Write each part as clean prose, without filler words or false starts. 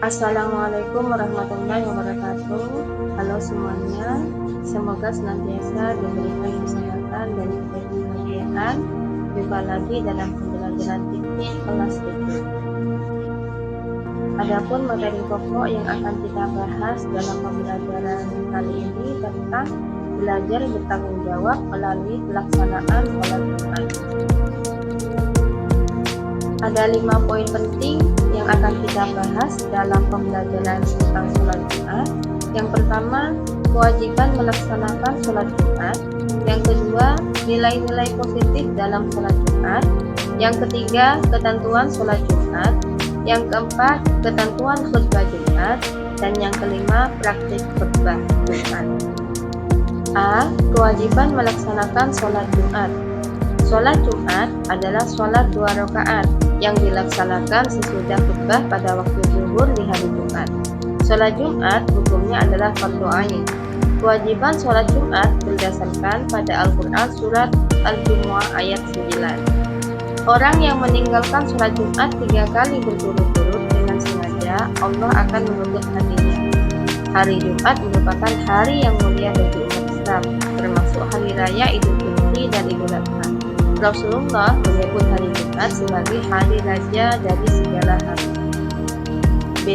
Assalamualaikum warahmatullahi wabarakatuh. Halo semuanya, semoga senantiasa diberikan kesehatan dan kebahagiaan. Jumpa lagi dalam pembelajaran fikih kelas 7. Adapun materi pokok yang akan kita bahas dalam pembelajaran kali ini tentang belajar bertanggung jawab melalui pelaksanaan sholat Jumat. Ada 5 poin penting yang akan kita bahas dalam pembelajaran tentang sholat Jumat. Yang pertama, kewajiban melaksanakan sholat Jumat. Yang kedua, nilai-nilai positif dalam sholat Jumat. Yang ketiga, ketentuan sholat Jumat. Yang keempat, ketentuan khutbah Jumat. Dan yang kelima, praktik khutbah Jumat. A. Kewajiban melaksanakan sholat Jumat. Sholat Jumat adalah sholat 2 rakaat yang dilaksanakan sesudah khutbah pada waktu zuhur di hari Jumat. Sholat Jumat hukumnya adalah fardu ain. Kewajiban sholat Jumat berdasarkan pada Al-Quran surat Al-Jumu'ah ayat 9. Orang yang meninggalkan sholat Jumat 3 kali berturut-turut dengan sengaja, Allah akan menuntut hatinya. Hari Jumat merupakan hari yang mulia bagi umat Islam, termasuk hari raya Idul Fitri dan Idul Adha. Rasulullah menyebut hari Jumat sebagai hari raja dari segala hari. B.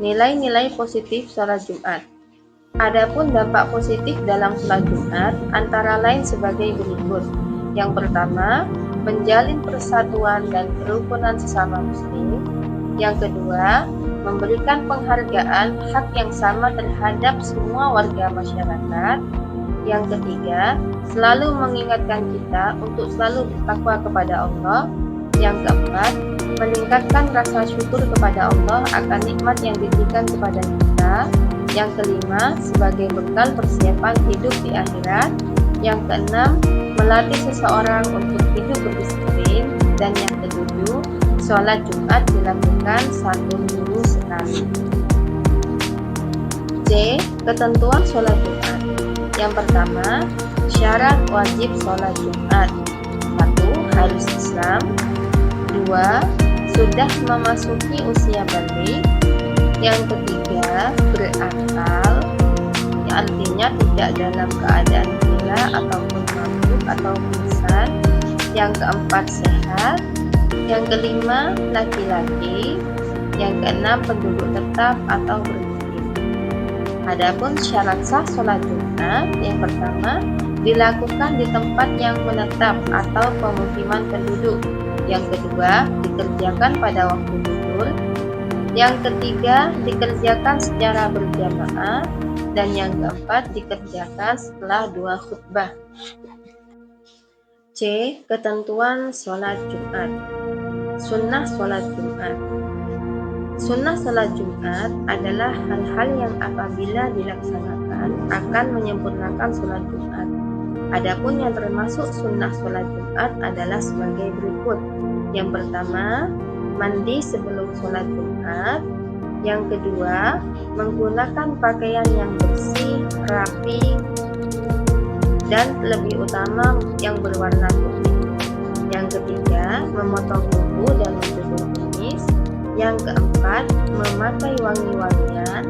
Nilai-nilai positif sholat Jumat. Adapun dampak positif dalam sholat Jumat antara lain sebagai berikut. Yang pertama, menjalin persatuan dan kerukunan sesama muslim. Yang kedua, memberikan penghargaan hak yang sama terhadap semua warga masyarakat. Yang ketiga, selalu mengingatkan kita untuk selalu bertakwa kepada Allah. Yang keempat, meningkatkan rasa syukur kepada Allah akan nikmat yang diberikan kepada kita. Yang kelima, sebagai bekal persiapan hidup di akhirat. Yang keenam, melatih seseorang untuk hidup berdisiplin. Dan yang ketujuh, sholat Jumat dilakukan 1 minggu sekali. C. Ketentuan sholat Jumat. Yang pertama, syarat wajib sholat Jumat. 1. Harus Islam. 2. Sudah memasuki usia balik. Yang ketiga, berakal, artinya tidak dalam keadaan gila ataupun mabuk atau pingsan. Yang keempat, sehat. Yang kelima, laki-laki. Yang keenam, penduduk tetap atau bermuslim. Adapun syarat sah sholat Jumat, yang pertama, dilakukan di tempat yang menetap atau pemukiman penduduk. Yang kedua, dikerjakan pada waktu zuhur. Yang ketiga, dikerjakan secara berjamaah. Dan yang keempat, dikerjakan setelah 2 khutbah. C. Ketentuan sholat Jumat. Sunnah sholat Jumat. Sunnah sholat Jumat adalah hal-hal yang apabila dilaksanakan akan menyempurnakan sholat Jumat. Adapun yang termasuk sunnah sholat Jumat adalah sebagai berikut. Yang pertama, mandi sebelum sholat Jumat. Yang kedua, menggunakan pakaian yang bersih, rapi, dan lebih utama yang berwarna putih. Yang ketiga, memotong kuku dan mencukur kumis. Yang keempat, memakai wangi-wangian.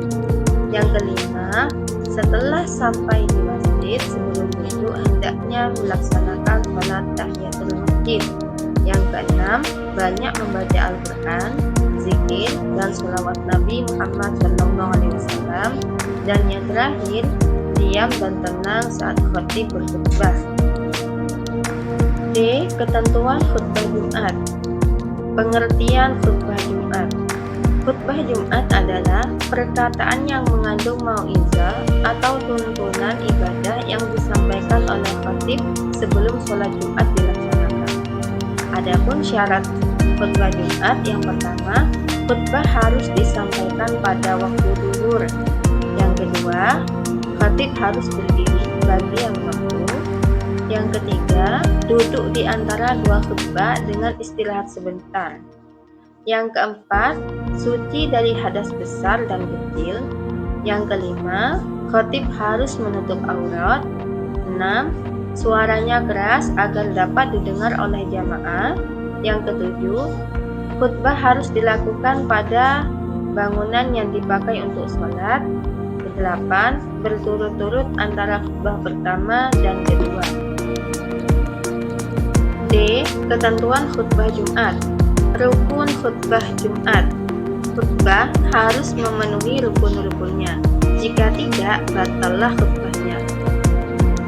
Yang kelima, setelah sampai di masjid sebelum itu hendaknya melaksanakan salat tahiyatul masjid. Yang keenam, banyak membaca Al-Quran, zikir, dan sholawat Nabi Muhammad SAW. Dan yang terakhir, diam dan tenang saat khatib berkhutbah. D. Ketentuan khutbah Jumat. Pengertian khutbah Jumat. Khutbah Jumat adalah perkataan yang mengandung mau'izah atau tuntunan ibadah yang disampaikan oleh khatib sebelum sholat Jumat dilaksanakan. Adapun syarat khutbah Jumat, yang pertama, khutbah harus disampaikan pada waktu zuhur. Yang kedua, khatib harus berdiri bagi yang mampu. Yang ketiga, duduk di antara 2 khutbah dengan istirahat sebentar. Yang keempat, suci dari hadas besar dan kecil. Yang kelima, khatib harus menutup aurat. 6. Suaranya keras agar dapat didengar oleh jamaah. Yang ketujuh, khutbah harus dilakukan pada bangunan yang dipakai untuk sholat. Kedelapan, berturut-turut antara khutbah pertama dan kedua. D. Ketentuan khutbah Jumat. Rukun khutbah Jumat. Khutbah harus memenuhi rukun-rukunnya. Jika tidak, batallah khutbahnya.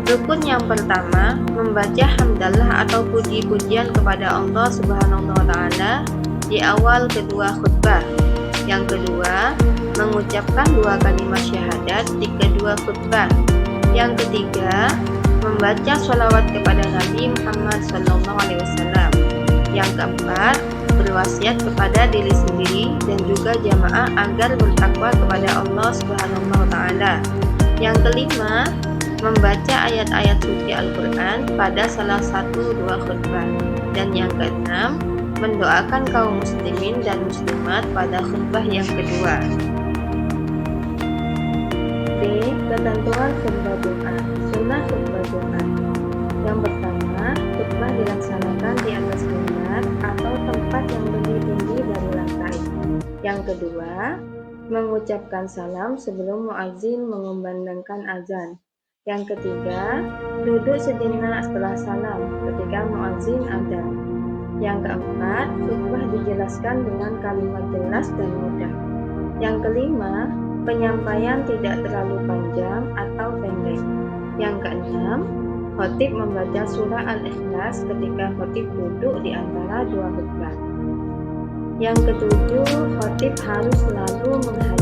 Rukun yang pertama, membaca hamdalah atau puji-pujian kepada Allah Subhanahu wa Ta'ala di awal kedua khutbah. Yang kedua, mengucapkan 2 kalimat syahadat di kedua khutbah. Yang ketiga, membaca sholawat kepada Nabi Muhammad SAW. Yang keempat, berwasiat kepada diri sendiri dan juga jamaah agar bertakwa kepada Allah Subhanahu wa Ta'ala. Yang kelima, membaca ayat-ayat suci Al-Quran pada salah satu 2 khutbah. Dan yang keenam, mendoakan kaum muslimin dan muslimat pada khutbah yang kedua. D. Ketentuan khutbah Jumat. Sunnah khutbah Jumat. Yang pertama, khutbah dilaksanakan di atas mimbar atau tempat yang lebih tinggi dari lantai. Yang kedua, mengucapkan salam sebelum muazin mengumandangkan azan. Yang ketiga, duduk sejenak setelah salam ketika muazin adzan. Yang keempat, khutbah dijelaskan dengan kalimat jelas dan mudah. Yang kelima, penyampaian tidak terlalu panjang atau pendek. Yang keenam, khatib membaca surah Al-Ikhlas ketika khatib duduk di antara 2 khutbah. Yang ketujuh, khatib harus selalu menghadap